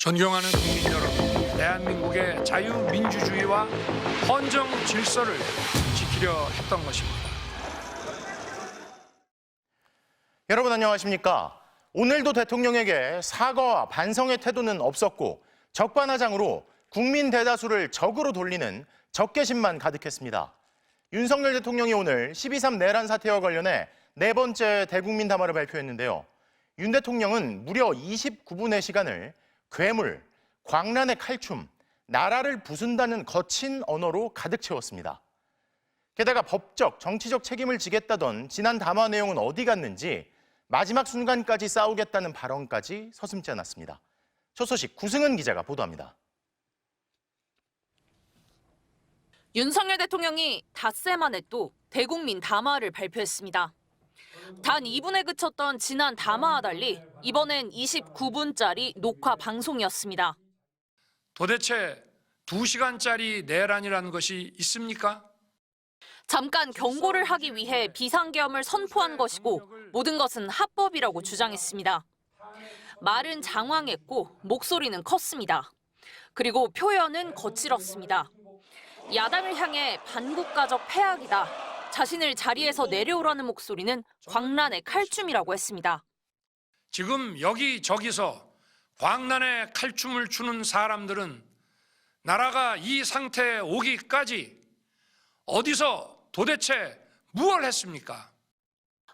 존경하는 국민 여러분, 대한민국의 자유민주주의와 헌정 질서를 지키려 했던 것입니다. 여러분 안녕하십니까? 오늘도 대통령에게 사과와 반성의 태도는 없었고 적반하장으로 국민 대다수를 적으로 돌리는 적개심만 가득했습니다. 윤석열 대통령이 오늘 12.3 내란 사태와 관련해 네 번째 대국민 담화를 발표했는데요. 윤 대통령은 무려 29분의 시간을 괴물, 광란의 칼춤, 나라를 부순다는 거친 언어로 가득 채웠습니다. 게다가 법적, 정치적 책임을 지겠다던 지난 담화 내용은 어디 갔는지 마지막 순간까지 싸우겠다는 발언까지 서슴지 않았습니다. 첫 소식 구승은 기자가 보도합니다. 윤석열 대통령이 닷새 만에 또 대국민 담화를 발표했습니다. 단 2분에 그쳤던 지난 담화와 달리 이번엔 29분짜리 녹화 방송이었습니다. 도대체 2시간짜리 내란이라는 것이 있습니까? 잠깐 경고를 하기 위해 비상계엄을 선포한 것이고 모든 것은 합법이라고 주장했습니다. 말은 장황했고 목소리는 컸습니다. 그리고 표현은 거칠었습니다. 야당을 향해 반국가적 패악이다. 자신을 자리에서 내려오라는 목소리는 광란의 칼춤이라고 했습니다. 지금 여기저기서 광란의 칼춤을 추는 사람들은 나라가 이 상태에 오기까지 어디서 도대체 무엇을 했습니까?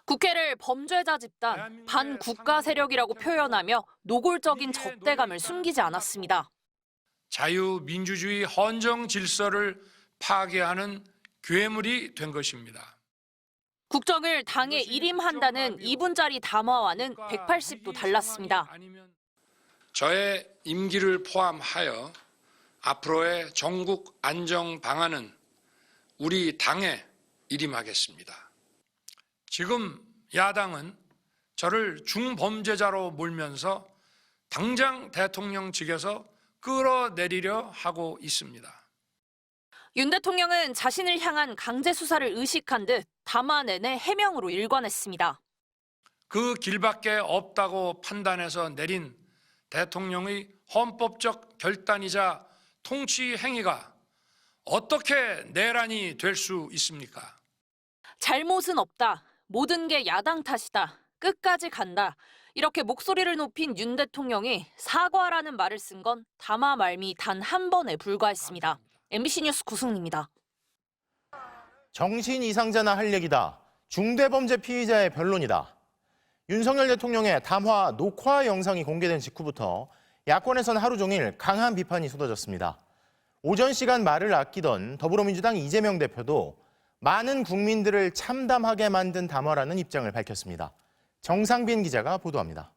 국회를 범죄자 집단, 반국가 세력이라고 표현하며 노골적인 적대감을 숨기지 않았습니다. 자유민주주의 헌정 질서를 파괴하는 괴물이 된 것입니다. 국정을 당에 일임한다는 2분짜리 담화와는 180도 달랐습니다. 저의 임기를 포함하여 앞으로의 전국 안정 방안은 우리 당에 일임하겠습니다. 지금 야당은 저를 중범죄자로 몰면서 당장 대통령직에서 끌어내리려 하고 있습니다. 윤 대통령은 자신을 향한 강제 수사를 의식한 듯 담화 내내 해명으로 일관했습니다. 그 길밖에 없다고 판단해서 내린 대통령의 헌법적 결단이자 통치 행위가 어떻게 내란이 될 수 있습니까? 잘못은 없다. 모든 게 야당 탓이다. 끝까지 간다. 이렇게 목소리를 높인 윤 대통령이 사과라는 말을 쓴 건 담화 말미 단 한 번에 불과했습니다. MBC 뉴스 구승입니다. 정신 이상자나 할 얘기다. 중대범죄 피의자의 변론이다. 윤석열 대통령의 담화 녹화 영상이 공개된 직후부터 야권에선 하루 종일 강한 비판이 쏟아졌습니다. 오전 시간 말을 아끼던 더불어민주당 이재명 대표도 많은 국민들을 참담하게 만든 담화라는 입장을 밝혔습니다. 정상빈 기자가 보도합니다.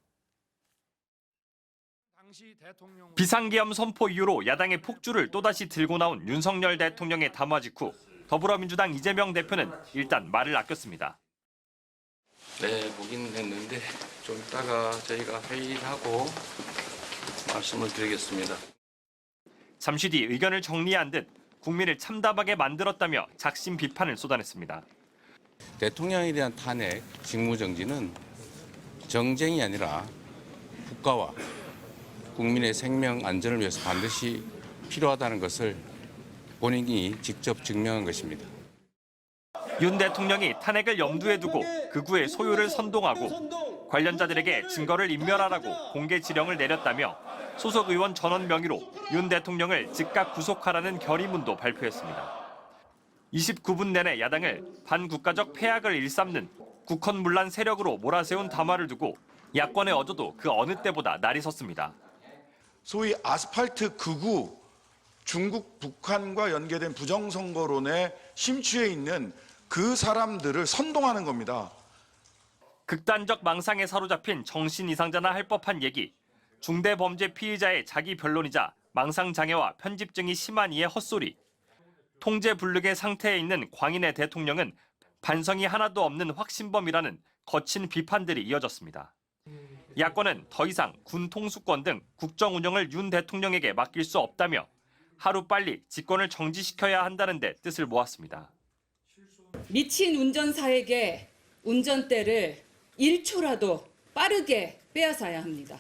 비상계엄 선포 이후로 야당의 폭주를 또다시 들고 나온 윤석열 대통령의 담화 직후 더불어민주당 이재명 대표는 일단 말을 아꼈습니다. 네, 보긴 했는데 좀 이따가 저희가 회의를 하고 말씀을 드리겠습니다. 잠시 뒤 의견을 정리한 듯 국민을 참담하게 만들었다며 작심 비판을 쏟아냈습니다. 대통령에 대한 탄핵, 직무정지는 정쟁이 아니라 국가와 국민의 생명 안전을 위해서 반드시 필요하다는 것을 본인이 직접 증명한 것입니다. 윤 대통령이 탄핵을 염두에 두고 극우의 소유를 선동하고 관련자들에게 증거를 인멸하라고 공개 지령을 내렸다며 소속 의원 전원 명의로 윤 대통령을 즉각 구속하라는 결의문도 발표했습니다. 29분 내내 야당을 반국가적 패악을 일삼는 국헌문란 세력으로 몰아세운 담화를 두고 야권의 어조도 그 어느 때보다 날이 섰습니다. 소위 아스팔트 극우, 중국, 북한과 연계된 부정선거론에 심취해 있는 그 사람들을 선동하는 겁니다. 극단적 망상에 사로잡힌 정신 이상자나 할 법한 얘기, 중대범죄 피의자의 자기 변론이자 망상장애와 편집증이 심한 이의 헛소리, 통제불능의 상태에 있는 광인의 대통령은 반성이 하나도 없는 확신범이라는 거친 비판들이 이어졌습니다. 야권은 더 이상 군 통수권 등 국정 운영을 윤 대통령에게 맡길 수 없다며 하루빨리 집권을 정지시켜야 한다는 데 뜻을 모았습니다. 미친 운전사에게 운전대를 1초라도 빠르게 빼앗아야 합니다.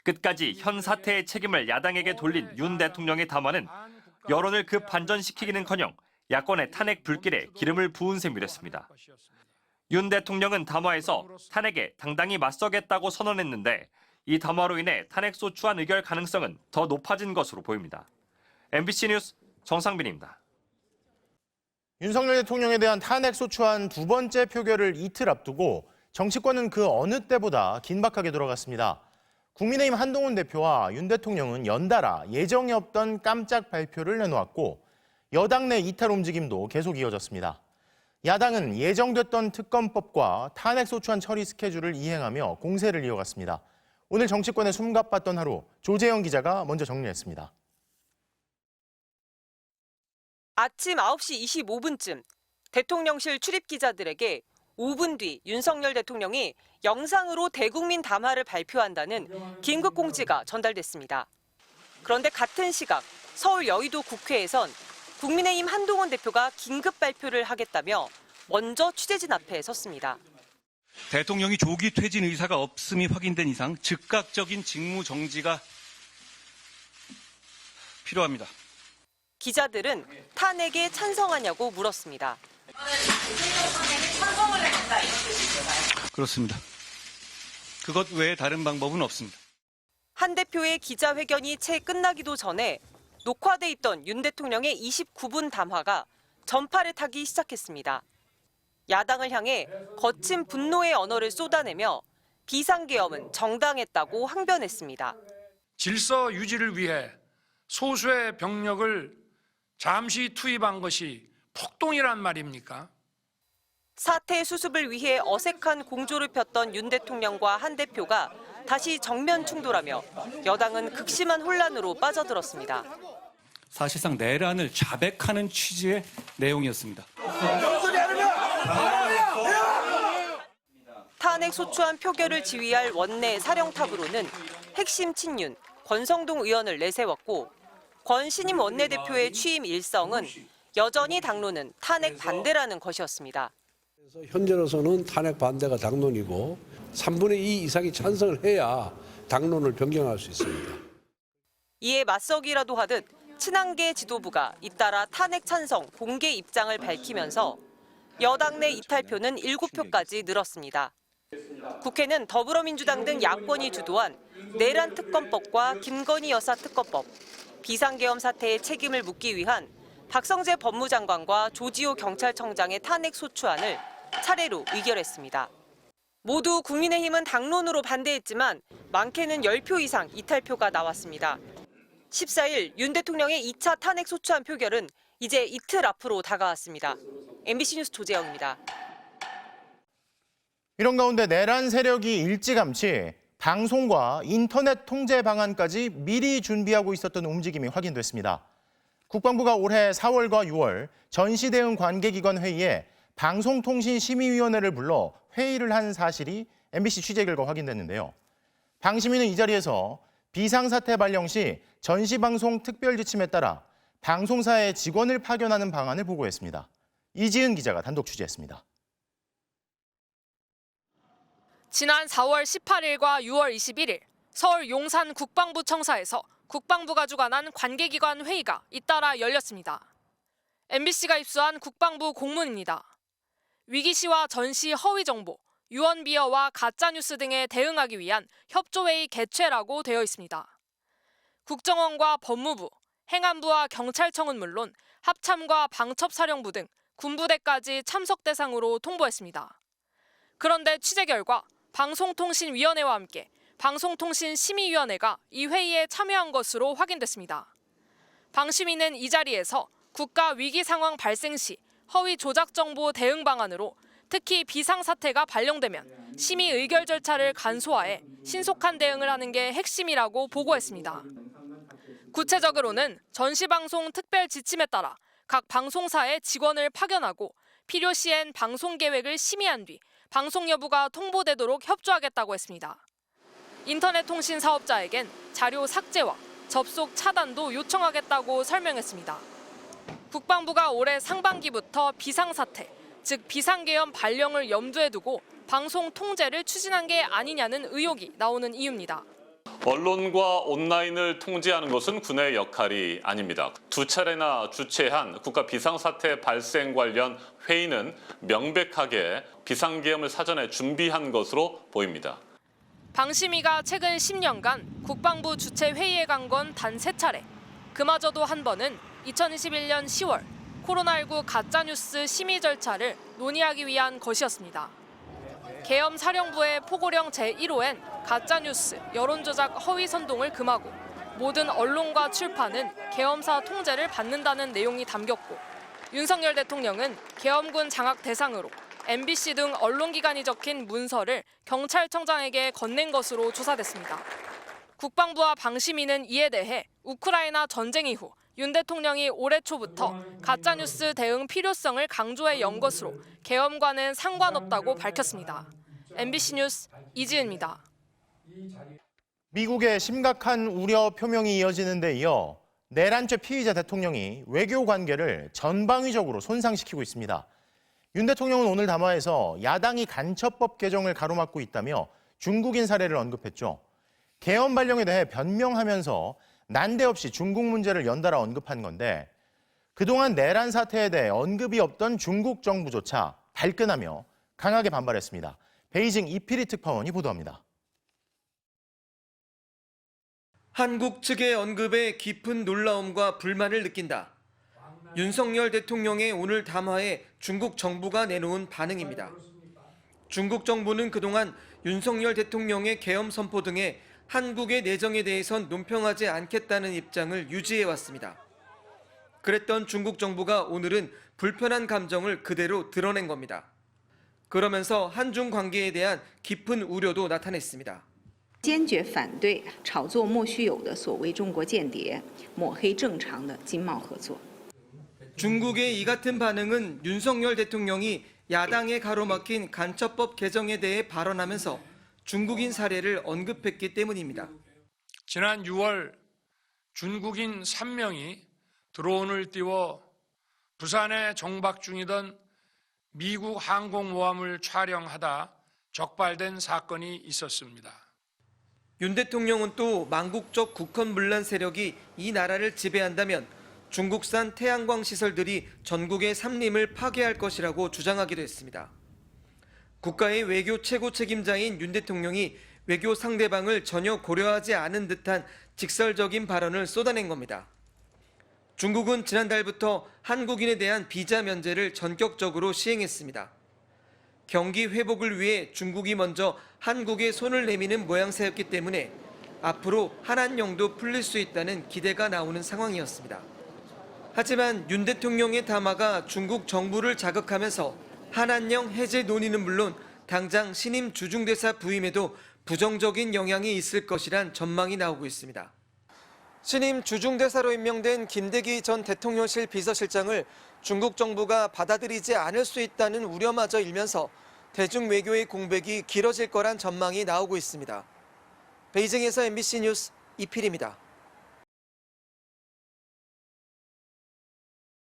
끝까지 현 사태의 책임을 야당에게 돌린 윤 대통령의 담화는 여론을 급반전시키기는커녕 야권의 탄핵 불길에 기름을 부은 셈이 됐습니다. 윤 대통령은 담화에서 탄핵에 당당히 맞서겠다고 선언했는데 이 담화로 인해 탄핵 소추안 의결 가능성은 더 높아진 것으로 보입니다. MBC 뉴스 정상빈입니다. 윤석열 대통령에 대한 탄핵 소추안 두 번째 표결을 이틀 앞두고 정치권은 그 어느 때보다 긴박하게 돌아갔습니다. 국민의힘 한동훈 대표와 윤 대통령은 연달아 예정이 없던 깜짝 발표를 내놓았고 여당 내 이탈 움직임도 계속 이어졌습니다. 야당은 예정됐던 특검법과 탄핵 소추안 처리 스케줄을 이행하며 공세를 이어갔습니다. 오늘 정치권에 숨가빴던 하루, 조재영 기자가 먼저 정리했습니다. 아침 9시 25분쯤 대통령실 출입 기자들에게 5분 뒤 윤석열 대통령이 영상으로 대국민 담화를 발표한다는 긴급 공지가 전달됐습니다. 그런데 같은 시각 서울 여의도 국회에선 국민의힘 한동훈 대표가 긴급 발표를 하겠다며 먼저 취재진 앞에 섰습니다. 대통령이 조기 퇴진 의사가 없음이 확인된 이상 즉각적인 직무 정지가 필요합니다. 기자들은 탄핵에 찬성하냐고 물었습니다. 그렇습니다. 그것 외에 다른 방법은 없습니다. 한 대표의 기자회견이 채 끝나기도 전에 녹화돼 있던 윤 대통령의 29분 담화가 전파를 타기 시작했습니다. 야당을 향해 거친 분노의 언어를 쏟아내며 비상계엄은 정당했다고 항변했습니다. 질서 유지를 위해 소수의 병력을 잠시 투입한 것이 폭동이란 말입니까? 사태 수습을 위해 어색한 공조를 폈던 윤 대통령과 한 대표가 다시 정면 충돌하며 여당은 극심한 혼란으로 빠져들었습니다. 사실상 내란을 자백하는 취지의 내용이었습니다. 탄핵 소추안 표결을 지휘할 원내 사령탑으로는 핵심 친윤 권성동 의원을 내세웠고 권 신임 원내대표의 취임 일성은 여전히 당론은 탄핵 반대라는 것이었습니다. 현재로서는 탄핵 반대가 당론이고 3분의 2 이상이 찬성을 해야 당론을 변경할 수 있습니다. 이에 맞서기라도 하듯 친한계 지도부가 잇따라 탄핵 찬성 공개 입장을 밝히면서 여당 내 이탈표는 7표까지 늘었습니다. 국회는 더불어민주당 등 야권이 주도한 내란 특검법과 김건희 여사 특검법, 비상계엄 사태의 책임을 묻기 위한 박성재 법무장관과 조지호 경찰청장의 탄핵 소추안을 차례로 의결했습니다. 모두 국민의힘은 당론으로 반대했지만 많게는 10표 이상 이탈표가 나왔습니다. 14일 윤 대통령의 2차 탄핵 소추안 표결은 이제 이틀 앞으로 다가왔습니다. MBC 뉴스 조재영입니다. 이런 가운데 내란 세력이 일찌감치 방송과 인터넷 통제 방안까지 미리 준비하고 있었던 움직임이 확인됐습니다. 국방부가 올해 4월과 6월 전시대응 관계기관 회의에 방송통신심의위원회를 불러 회의를 한 사실이 MBC 취재 결과 확인됐는데요. 방심위는 이 자리에서 비상사태 발령 시 전시방송 특별지침에 따라 방송사의 직원을 파견하는 방안을 보고했습니다. 이지은 기자가 단독 취재했습니다. 지난 4월 18일과 6월 21일 서울 용산 국방부 청사에서 국방부가 주관한 관계기관 회의가 잇따라 열렸습니다. MBC가 입수한 국방부 공문입니다. 위기 시와 전시 허위 정보, 유언 비어와 가짜 뉴스 등에 대응하기 위한 협조회의 개최라고 되어 있습니다. 국정원과 법무부, 행안부와 경찰청은 물론 합참과 방첩사령부 등 군부대까지 참석 대상으로 통보했습니다. 그런데 취재 결과 방송통신위원회와 함께 방송통신심의위원회가 이 회의에 참여한 것으로 확인됐습니다. 방심위는 이 자리에서 국가 위기 상황 발생 시 허위 조작 정보 대응 방안으로 특히 비상사태가 발령되면 심의 의결 절차를 간소화해 신속한 대응을 하는 게 핵심이라고 보고했습니다. 구체적으로는 전시방송 특별 지침에 따라 각 방송사의 직원을 파견하고 필요 시엔 방송 계획을 심의한 뒤 방송 여부가 통보되도록 협조하겠다고 했습니다. 인터넷 통신 사업자에겐 자료 삭제와 접속 차단도 요청하겠다고 설명했습니다. 국방부가 올해 상반기부터 비상사태, 즉 비상계엄 발령을 염두에 두고 방송 통제를 추진한 게 아니냐는 의혹이 나오는 이유입니다. 언론과 온라인을 통제하는 것은 군의 역할이 아닙니다. 2차례나 주최한 국가 비상사태 발생 관련 회의는 명백하게 비상계엄을 사전에 준비한 것으로 보입니다. 방심위가 최근 10년간 국방부 주최 회의에 간 건 단 3차례. 그마저도 한 번은 2021년 10월 코로나19 가짜뉴스 심의 절차를 논의하기 위한 것이었습니다. 계엄 사령부의 포고령 제1호엔 가짜뉴스, 여론조작 허위 선동을 금하고 모든 언론과 출판은 계엄사 통제를 받는다는 내용이 담겼고 윤석열 대통령은 계엄군 장악 대상으로 MBC 등 언론기관이 적힌 문서를 경찰청장에게 건넨 것으로 조사됐습니다. 국방부와 방심위는 이에 대해 우크라이나 전쟁 이후 윤 대통령이 올해 초부터 가짜뉴스 대응 필요성을 강조해 연 것으로 계엄과는 상관없다고 밝혔습니다. MBC 뉴스 이지은입니다. 미국의 심각한 우려 표명이 이어지는 데 이어 내란죄 피의자 대통령이 외교 관계를 전방위적으로 손상시키고 있습니다. 윤 대통령은 오늘 담화에서 야당이 간첩법 개정을 가로막고 있다며 중국인 사례를 언급했죠. 계엄 발령에 대해 변명하면서 난데없이 중국 문제를 연달아 언급한 건데 그동안 내란 사태에 대해 언급이 없던 중국 정부조차 발끈하며 강하게 반발했습니다. 베이징 이필희 특파원이 보도합니다. 한국 측의 언급에 깊은 놀라움과 불만을 느낀다. 윤석열 대통령의 오늘 담화에 중국 정부가 내놓은 반응입니다. 중국 정부는 그동안 윤석열 대통령의 계엄 선포 등에 한국의 내정에 대해선 논평하지 않겠다는 입장을 유지해왔습니다. 그랬던 중국 정부가 오늘은 불편한 감정을 그대로 드러낸 겁니다. 그러면서 한중 관계에 대한 깊은 우려도 나타냈습니다. 坚决反对炒作莫须有的所谓中国间谍，抹黑正常的经贸合作。 중국의 이 같은 반응은 윤석열 대통령이 야당에 가로막힌 간첩법 개정에 대해 발언하면서 중국인 사례를 언급했기 때문입니다. 지난 6월 중국인 3명이 드론을 띄워 부산에 정박 중이던 미국 항공모함을 촬영하다 적발된 사건이 있었습니다. 윤 대통령은 또 망국적 국헌문란 세력이 이 나라를 지배한다면 중국산 태양광 시설들이 전국의 산림을 파괴할 것이라고 주장하기도 했습니다. 국가의 외교 최고 책임자인 윤 대통령이 외교 상대방을 전혀 고려하지 않은 듯한 직설적인 발언을 쏟아낸 겁니다. 중국은 지난달부터 한국인에 대한 비자 면제를 전격적으로 시행했습니다. 경기 회복을 위해 중국이 먼저 한국에 손을 내미는 모양새였기 때문에 앞으로 한한령도 풀릴 수 있다는 기대가 나오는 상황이었습니다. 하지만 윤 대통령의 담화가 중국 정부를 자극하면서 한한령 해제 논의는 물론 당장 신임 주중대사 부임에도 부정적인 영향이 있을 것이란 전망이 나오고 있습니다. 신임 주중대사로 임명된 김대기 전 대통령실 비서실장을 중국 정부가 받아들이지 않을 수 있다는 우려마저 일면서 대중 외교의 공백이 길어질 거란 전망이 나오고 있습니다. 베이징에서 MBC 뉴스 이필입니다.